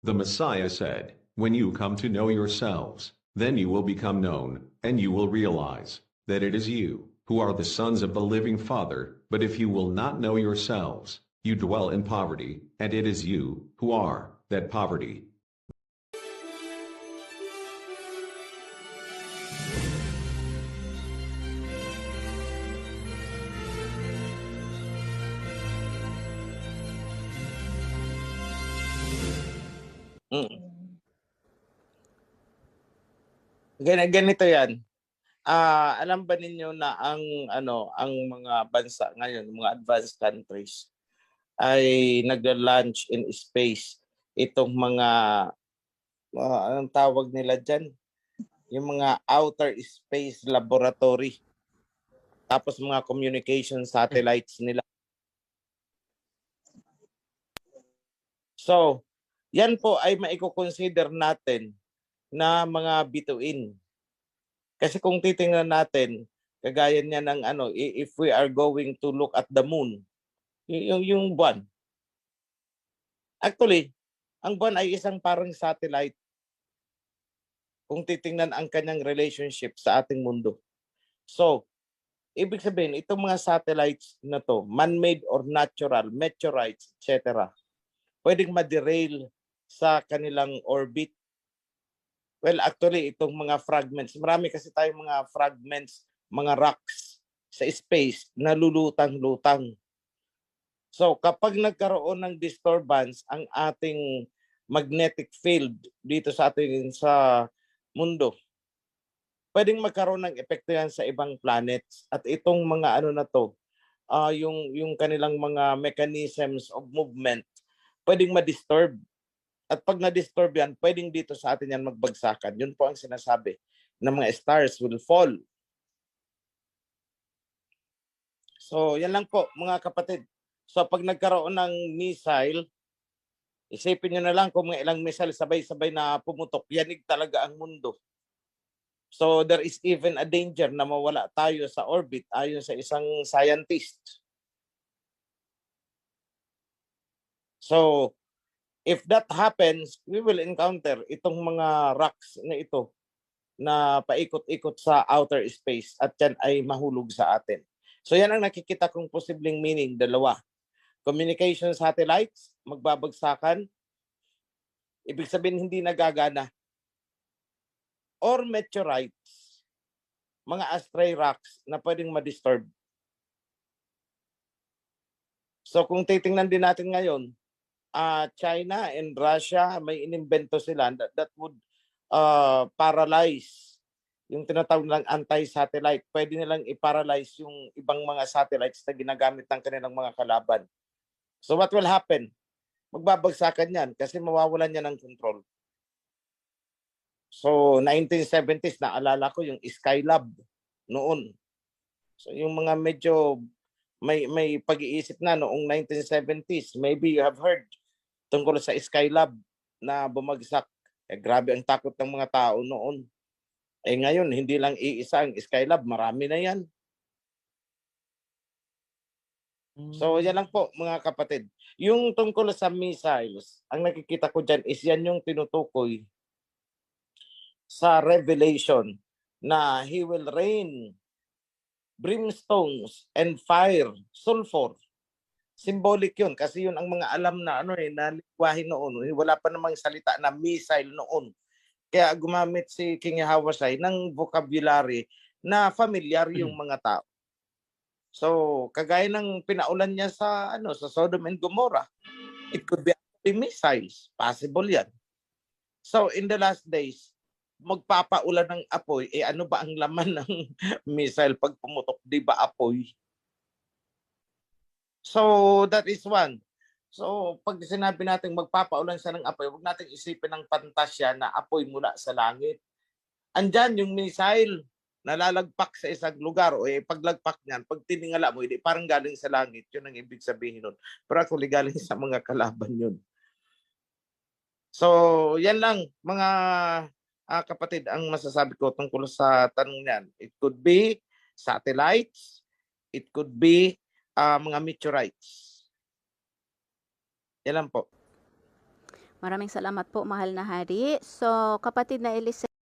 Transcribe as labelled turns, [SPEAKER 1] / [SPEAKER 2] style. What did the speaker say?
[SPEAKER 1] The Messiah said, "When you come to know yourselves, then you will become known, and you will realize that it is you who are the sons of the living Father. But if you will not know yourselves, you dwell in poverty, and it is you who are that poverty."
[SPEAKER 2] Mm. Ganito 'yan. Alam ba ninyo na ang mga bansa ngayon, mga advanced countries ay nagla-launch in space itong mga, anong tawag nila diyan, yung mga outer space laboratory, tapos mga communication satellites nila. So, yan po ay maiko-consider natin na mga bituin. Kasi kung titingnan natin, kagaya niya ng if we are going to look at the moon, yung buwan. Actually, ang buwan ay isang parang satellite kung titingnan ang kanyang relationship sa ating mundo. So, ibig sabihin, itong mga satellites na to, man-made or natural, meteorites, etc., pwedeng ma-derail sa kanilang orbit. Well, actually, itong mga fragments, marami kasi tayong mga fragments, mga rocks sa space na lulutang-lutang. So, kapag nagkaroon ng disturbance ang ating magnetic field dito sa ating sa mundo, pwedeng magkaroon ng epekto yan sa ibang planets. At itong mga na to, yung kanilang mga mechanisms of movement, pwedeng ma-disturb. At pag na-disturb yan, pwedeng dito sa atin yan magbagsakan. Yun po ang sinasabi na mga stars will fall. So, yan lang po mga kapatid. So, pag nagkaroon ng missile, isipin nyo na lang kung mga ilang missile sabay-sabay na pumutok, yanig talaga ang mundo. So, there is even a danger na mawala tayo sa orbit ayon sa isang scientist. So, if that happens, we will encounter itong mga rocks na ito na paikot-ikot sa outer space at yan ay mahulog sa atin. So yan ang nakikita kong posibleng meaning, dalawa. Communication satellites, magbabagsakan, ibig sabihin hindi nagagana. Or meteorites, mga astray rocks na pwedeng ma-disturb. So kung titingnan din natin ngayon, China and Russia, may inimbento sila that would paralyze yung tinatawag ng anti-satellite. Pwede nilang i-paralyze yung ibang mga satellites na ginagamit ng kanilang mga kalaban. So what will happen? Magbabagsakan yan kasi mawawalan niya ng control. So 1970s, naalala ko yung Skylab noon. So yung mga medyo may pag-iisip na noong 1970s, maybe you have heard tungkol sa Skylab na bumagsak. Grabe ang takot ng mga tao noon. Ngayon, hindi lang iisa ang Skylab, marami na yan. So, yan lang po mga kapatid. Yung tungkol sa missiles, ang nakikita ko dyan is yan yung tinutukoy sa Revelation na He will rain brimstones and fire, sulfur. Symbolic yun kasi yun ang mga alam na na lingwahe noon. Wala pa namang salita na missile noon. Kaya gumamit si King Hawasai ng vocabulary na familiar yung mga tao. So, kagaya ng pinaulan niya sa sa Sodom and Gomorrah, it could be missiles. Possible yan. So, in the last days, magpapaulan ng apoy. Ano ba ang laman ng missile pag pumutok? Di ba apoy? So, that is one. So, pag sinabi natin magpapaulan siya ng apoy, huwag natin isipin ng pantasya na apoy mula sa langit. Andyan yung missile na lalagpak sa isang lugar o paglagpak niyan, pag tiningala mo, hindi parang galing sa langit. Yun ang ibig sabihin nun. Pero actually galing sa mga kalaban yun. So, yan lang mga kapatid ang masasabi ko tungkol sa tanong niyan. It could be satellites, it could be mga meteorites. Yan lang po.
[SPEAKER 3] Maraming salamat po, mahal na hari. So, kapatid na Elise,